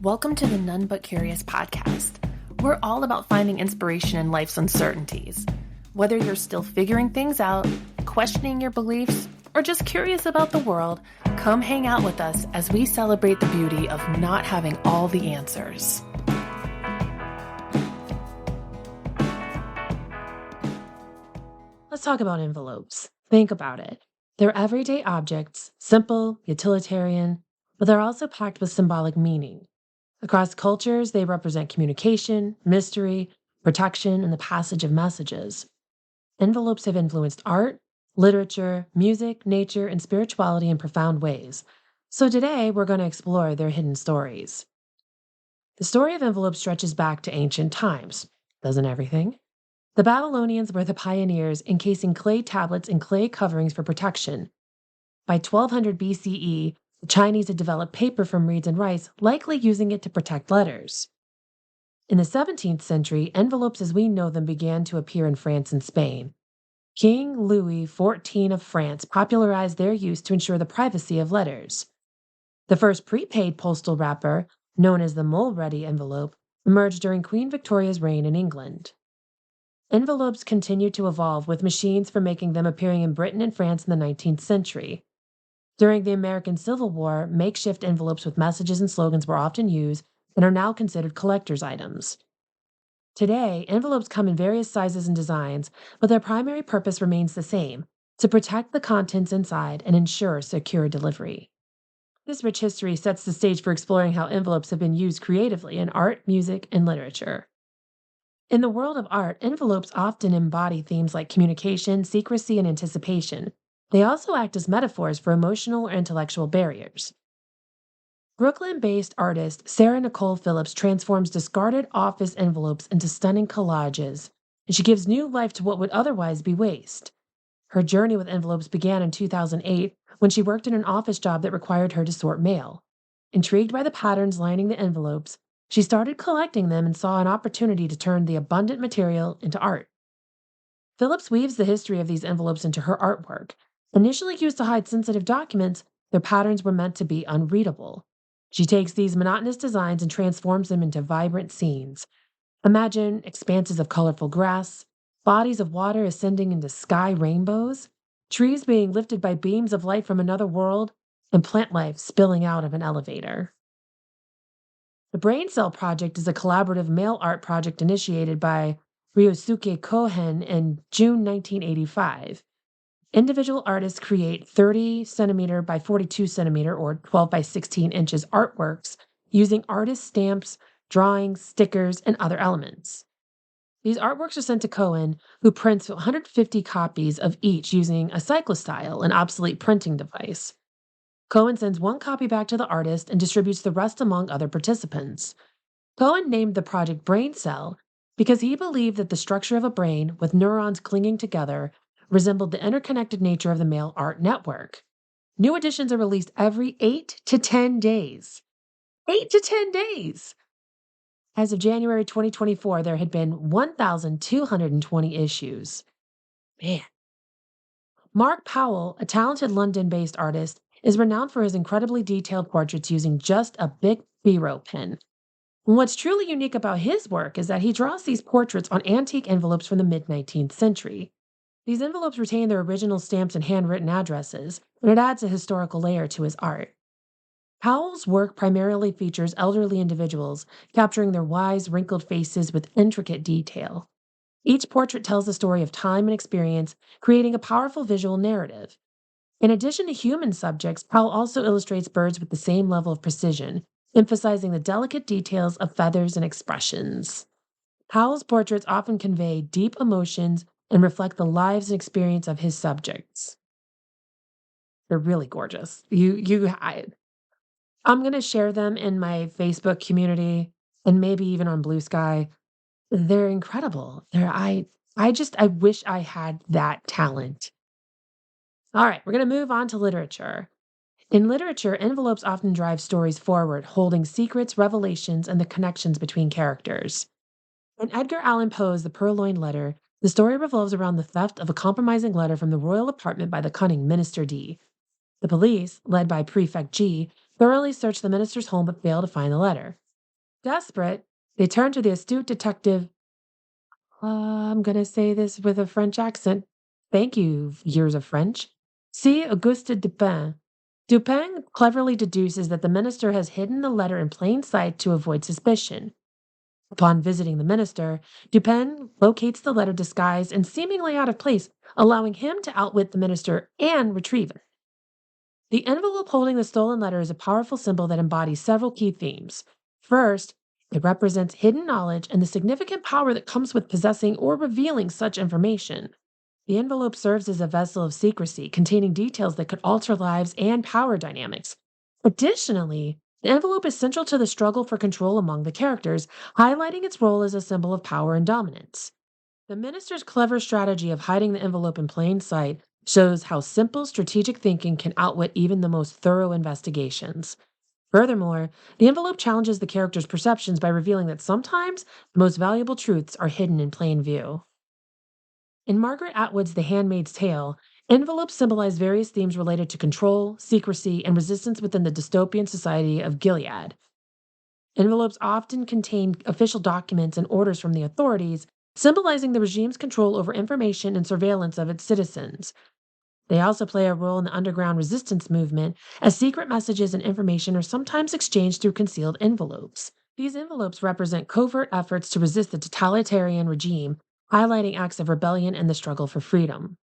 Welcome to the None But Curious podcast. We're all about finding inspiration in life's uncertainties. Whether you're still figuring things out, questioning your beliefs, or just curious about the world, come hang out with us as we celebrate the beauty of not having all the answers. Let's talk about envelopes. Think about it. They're everyday objects, simple, utilitarian, but they're also packed with symbolic meaning. Across cultures, they represent communication, mystery, protection, and the passage of messages. Envelopes have influenced art, literature, music, nature, and spirituality in profound ways. So today, we're going to explore their hidden stories. The story of envelopes stretches back to ancient times, doesn't everything? The Babylonians were the pioneers, encasing clay tablets in clay coverings for protection. By 1200 BCE, the Chinese had developed paper from reeds and rice, likely using it to protect letters. In the 17th century, envelopes as we know them began to appear in France and Spain. King Louis XIV of France popularized their use to ensure the privacy of letters. The first prepaid postal wrapper, known as the mole-ready envelope, emerged during Queen Victoria's reign in England. Envelopes continued to evolve, with machines for making them appearing in Britain and France in the 19th century. During the American Civil War, makeshift envelopes with messages and slogans were often used and are now considered collector's items. Today, envelopes come in various sizes and designs, but their primary purpose remains the same: to protect the contents inside and ensure secure delivery. This rich history sets the stage for exploring how envelopes have been used creatively in art, music, and literature. In the world of art, envelopes often embody themes like communication, secrecy, and anticipation. They also act as metaphors for emotional or intellectual barriers. Brooklyn-based artist Nicole Phillips transforms discarded office envelopes into stunning collages, and she gives new life to what would otherwise be waste. Her journey with envelopes began in 2008 when she worked in an office job that required her to sort mail. Intrigued by the patterns lining the envelopes, she started collecting them and saw an opportunity to turn the abundant material into art. Phillips weaves the history of these envelopes into her artwork. Initially used to hide sensitive documents, their patterns were meant to be unreadable. She takes these monotonous designs and transforms them into vibrant scenes. Imagine expanses of colorful grass, bodies of water ascending into sky rainbows, trees being lifted by beams of light from another world, and plant life spilling out of an elevator. The Brain Cell Project is a collaborative mail art project initiated by Ryosuke Kohen in June 1985. Individual artists create 30 centimeter by 42 centimeter or 12 by 16 inches artworks using artist stamps, drawings, stickers, and other elements. These artworks are sent to Cohen, who prints 150 copies of each using a cyclostyle, an obsolete printing device. Cohen sends one copy back to the artist and distributes the rest among other participants. Cohen named the project Brain Cell because he believed that the structure of a brain, with neurons clinging together, resembled the interconnected nature of the mail art network. New editions are released every 8 to 10 days. 8 to 10 days! As of January 2024, there had been 1,220 issues. Man. Mark Powell, a talented London-based artist, is renowned for his incredibly detailed portraits using just a big biro pen. What's truly unique about his work is that he draws these portraits on antique envelopes from the mid-19th century. These envelopes retain their original stamps and handwritten addresses, and it adds a historical layer to his art. Powell's work primarily features elderly individuals, capturing their wise, wrinkled faces with intricate detail. Each portrait tells a story of time and experience, creating a powerful visual narrative. In addition to human subjects, Powell also illustrates birds with the same level of precision, emphasizing the delicate details of feathers and expressions. Powell's portraits often convey deep emotions and reflect the lives and experience of his subjects. They're really gorgeous. I'm going to share them in my Facebook community and maybe even on Blue Sky. They're incredible. I wish I had that talent. All right, we're going to move on to literature. In literature, envelopes often drive stories forward, holding secrets, revelations, and the connections between characters. In Edgar Allan Poe's The Purloined Letter, the story revolves around the theft of a compromising letter from the royal apartment by the cunning Minister D. The police, led by Prefect G, thoroughly search the minister's home but fail to find the letter. Desperate, they turn to the astute detective. I'm going to say this with a French accent. Thank you, years of French. See Auguste Dupin. Dupin cleverly deduces that the minister has hidden the letter in plain sight to avoid suspicion. Upon visiting the minister, Dupin locates the letter disguised and seemingly out of place, allowing him to outwit the minister and retrieve it. The envelope holding the stolen letter is a powerful symbol that embodies several key themes. First, it represents hidden knowledge and the significant power that comes with possessing or revealing such information. The envelope serves as a vessel of secrecy, containing details that could alter lives and power dynamics. Additionally, the envelope is central to the struggle for control among the characters, highlighting its role as a symbol of power and dominance. The minister's clever strategy of hiding the envelope in plain sight shows how simple strategic thinking can outwit even the most thorough investigations. Furthermore, the envelope challenges the character's perceptions by revealing that sometimes the most valuable truths are hidden in plain view. In Margaret Atwood's The Handmaid's Tale, envelopes symbolize various themes related to control, secrecy, and resistance within the dystopian society of Gilead. Envelopes often contain official documents and orders from the authorities, symbolizing the regime's control over information and surveillance of its citizens. They also play a role in the underground resistance movement, as secret messages and information are sometimes exchanged through concealed envelopes. These envelopes represent covert efforts to resist the totalitarian regime, highlighting acts of rebellion and the struggle for freedom.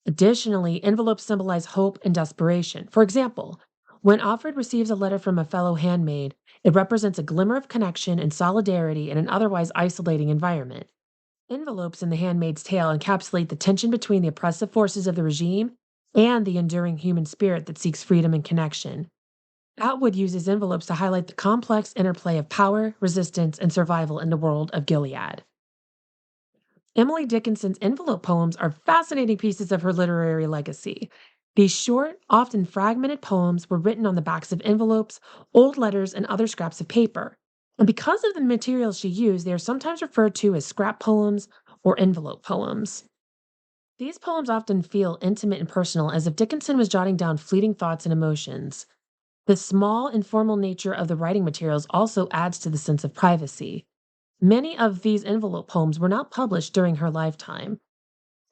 Additionally, envelopes symbolize hope and desperation. For example, when Alfred receives a letter from a fellow handmaid, it represents a glimmer of connection and solidarity in an otherwise isolating environment. Envelopes in The Handmaid's Tale encapsulate the tension between the oppressive forces of the regime and the enduring human spirit that seeks freedom and connection. Atwood uses envelopes to highlight the complex interplay of power, resistance, and survival in the world of Gilead. Emily Dickinson's envelope poems are fascinating pieces of her literary legacy. These short, often fragmented poems were written on the backs of envelopes, old letters, and other scraps of paper. And because of the materials she used, they are sometimes referred to as scrap poems or envelope poems. These poems often feel intimate and personal, as if Dickinson was jotting down fleeting thoughts and emotions. The small, informal nature of the writing materials also adds to the sense of privacy. Many of these envelope poems were not published during her lifetime.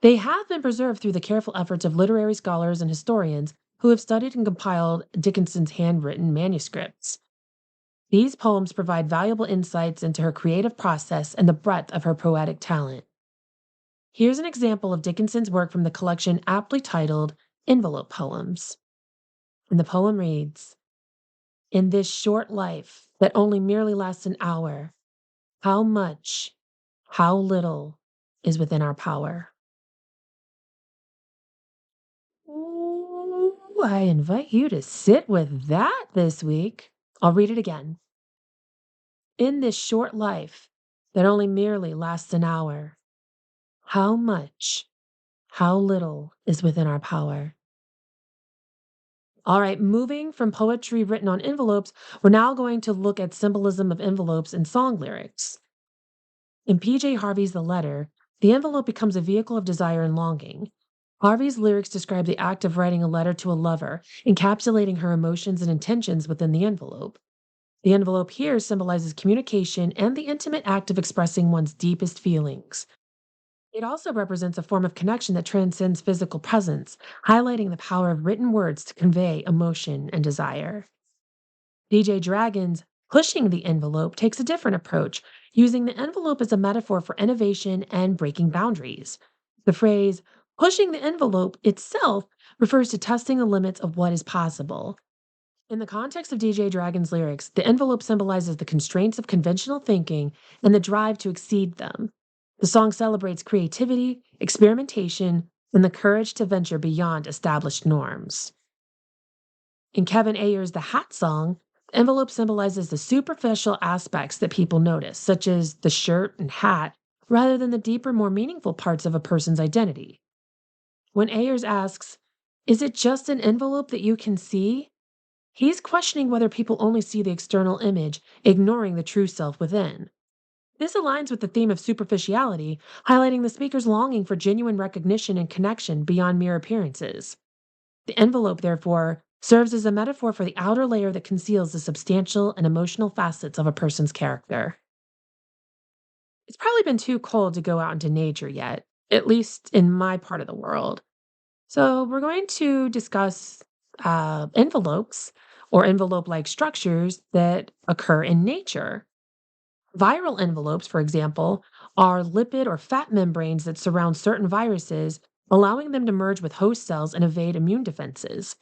They have been preserved through the careful efforts of literary scholars and historians who have studied and compiled Dickinson's handwritten manuscripts. These poems provide valuable insights into her creative process and the breadth of her poetic talent. Here's an example of Dickinson's work from the collection aptly titled Envelope Poems. And the poem reads, "In this short life that only merely lasts an hour, how much, how little is within our power." Ooh, I invite you to sit with that this week. I'll read it again. In this short life that only merely lasts an hour, how much, how little is within our power. All right, moving from poetry written on envelopes, we're now going to look at symbolism of envelopes in song lyrics. In P.J. Harvey's The Letter, the envelope becomes a vehicle of desire and longing. Harvey's lyrics describe the act of writing a letter to a lover, encapsulating her emotions and intentions within the envelope. The envelope here symbolizes communication and the intimate act of expressing one's deepest feelings. It also represents a form of connection that transcends physical presence, highlighting the power of written words to convey emotion and desire. DJ Dragon's Pushing the Envelope takes a different approach, using the envelope as a metaphor for innovation and breaking boundaries. The phrase, pushing the envelope itself, refers to testing the limits of what is possible. In the context of DJ Dragon's lyrics, the envelope symbolizes the constraints of conventional thinking and the drive to exceed them. The song celebrates creativity, experimentation, and the courage to venture beyond established norms. In Kevin Ayer's The Hat Song, the envelope symbolizes the superficial aspects that people notice, such as the shirt and hat, rather than the deeper, more meaningful parts of a person's identity. When Ayers asks, "Is it just an envelope that you can see?" he's questioning whether people only see the external image, ignoring the true self within. This aligns with the theme of superficiality, highlighting the speaker's longing for genuine recognition and connection beyond mere appearances. The envelope, therefore, serves as a metaphor for the outer layer that conceals the substantial and emotional facets of a person's character. It's probably been too cold to go out into nature yet, at least in my part of the world. So, we're going to discuss envelopes or envelope like structures that occur in nature. Viral envelopes, for example, are lipid or fat membranes that surround certain viruses, allowing them to merge with host cells and evade immune defenses.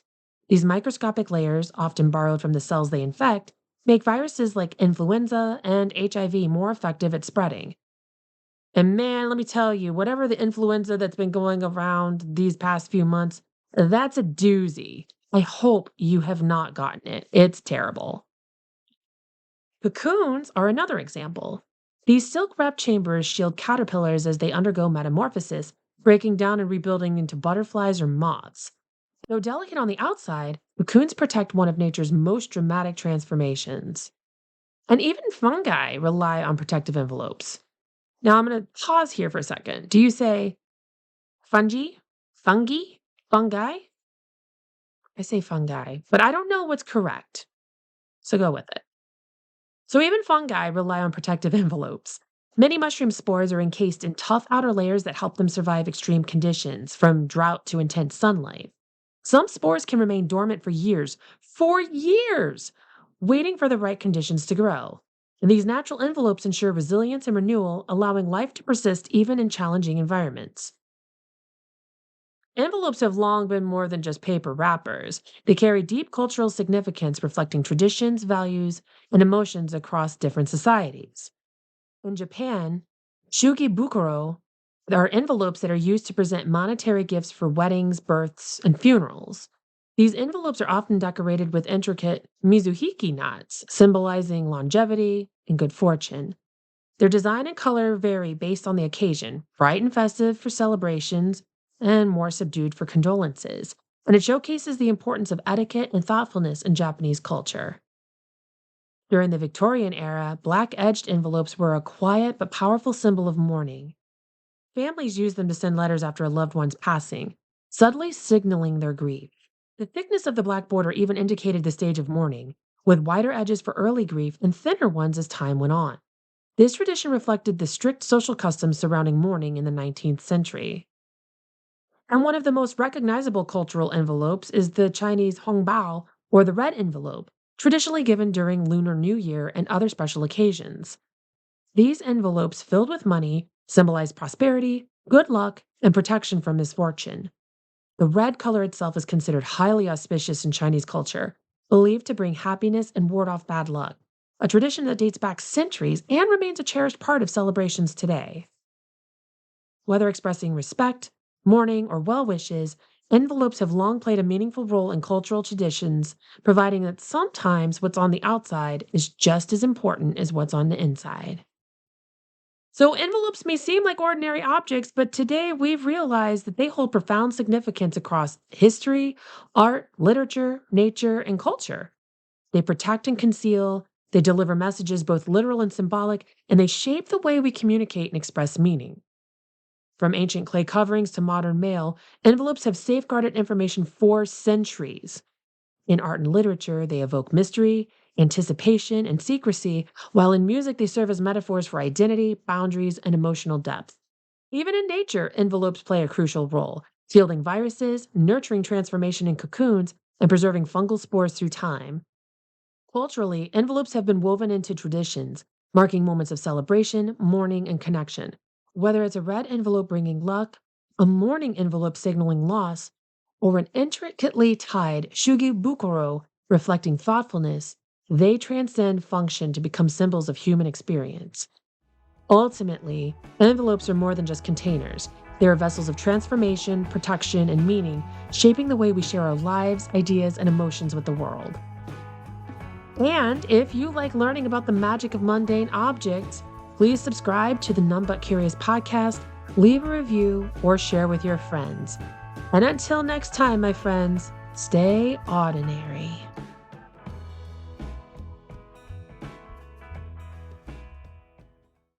These microscopic layers, often borrowed from the cells they infect, make viruses like influenza and HIV more effective at spreading. And man, let me tell you, whatever the influenza that's been going around these past few months, that's a doozy. I hope you have not gotten it. It's terrible. Cocoons are another example. These silk wrapped chambers shield caterpillars as they undergo metamorphosis, breaking down and rebuilding into butterflies or moths. Though delicate on the outside, cocoons protect one of nature's most dramatic transformations. And even fungi rely on protective envelopes. Now I'm going to pause here for a second. Do you say fungi? Fungi? Fungi? I say fungi, but I don't know what's correct. So go with it. So even fungi rely on protective envelopes. Many mushroom spores are encased in tough outer layers that help them survive extreme conditions, from drought to intense sunlight. Some spores can remain dormant for years, waiting for the right conditions to grow. And these natural envelopes ensure resilience and renewal, allowing life to persist even in challenging environments. Envelopes have long been more than just paper wrappers. They carry deep cultural significance, reflecting traditions, values, and emotions across different societies. In Japan, shugi-bukuro are envelopes that are used to present monetary gifts for weddings, births, and funerals. These envelopes are often decorated with intricate mizuhiki knots, symbolizing longevity and good fortune. Their design and color vary based on the occasion, bright and festive for celebrations, and more subdued for condolences, and it showcases the importance of etiquette and thoughtfulness in Japanese culture. During the Victorian era, black-edged envelopes were a quiet but powerful symbol of mourning. Families used them to send letters after a loved one's passing, subtly signaling their grief. The thickness of the black border even indicated the stage of mourning, with wider edges for early grief and thinner ones as time went on. This tradition reflected the strict social customs surrounding mourning in the 19th century. And one of the most recognizable cultural envelopes is the Chinese hóngbāo, or the red envelope, traditionally given during Lunar New Year and other special occasions. These envelopes filled with money symbolize prosperity, good luck, and protection from misfortune. The red color itself is considered highly auspicious in Chinese culture, believed to bring happiness and ward off bad luck, a tradition that dates back centuries and remains a cherished part of celebrations today. Whether expressing respect, mourning, or well wishes, envelopes have long played a meaningful role in cultural traditions, providing that sometimes what's on the outside is just as important as what's on the inside. So, envelopes may seem like ordinary objects, but today we've realized that they hold profound significance across history, art, literature, nature, and culture. They protect and conceal, they deliver messages both literal and symbolic, and they shape the way we communicate and express meaning. From ancient clay coverings to modern mail, envelopes have safeguarded information for centuries. In art and literature, they evoke mystery, anticipation, and secrecy, while in music, they serve as metaphors for identity, boundaries, and emotional depth. Even in nature, envelopes play a crucial role, shielding viruses, nurturing transformation in cocoons, and preserving fungal spores through time. Culturally, envelopes have been woven into traditions, marking moments of celebration, mourning, and connection. Whether it's a red envelope bringing luck, a mourning envelope signaling loss, or an intricately tied shugi-bukuro reflecting thoughtfulness, they transcend function to become symbols of human experience. Ultimately, envelopes are more than just containers. They are vessels of transformation, protection, and meaning, shaping the way we share our lives, ideas, and emotions with the world. And if you like learning about the magic of mundane objects, please subscribe to the Numb But Curious podcast, leave a review, or share with your friends. And until next time, my friends, stay ordinary.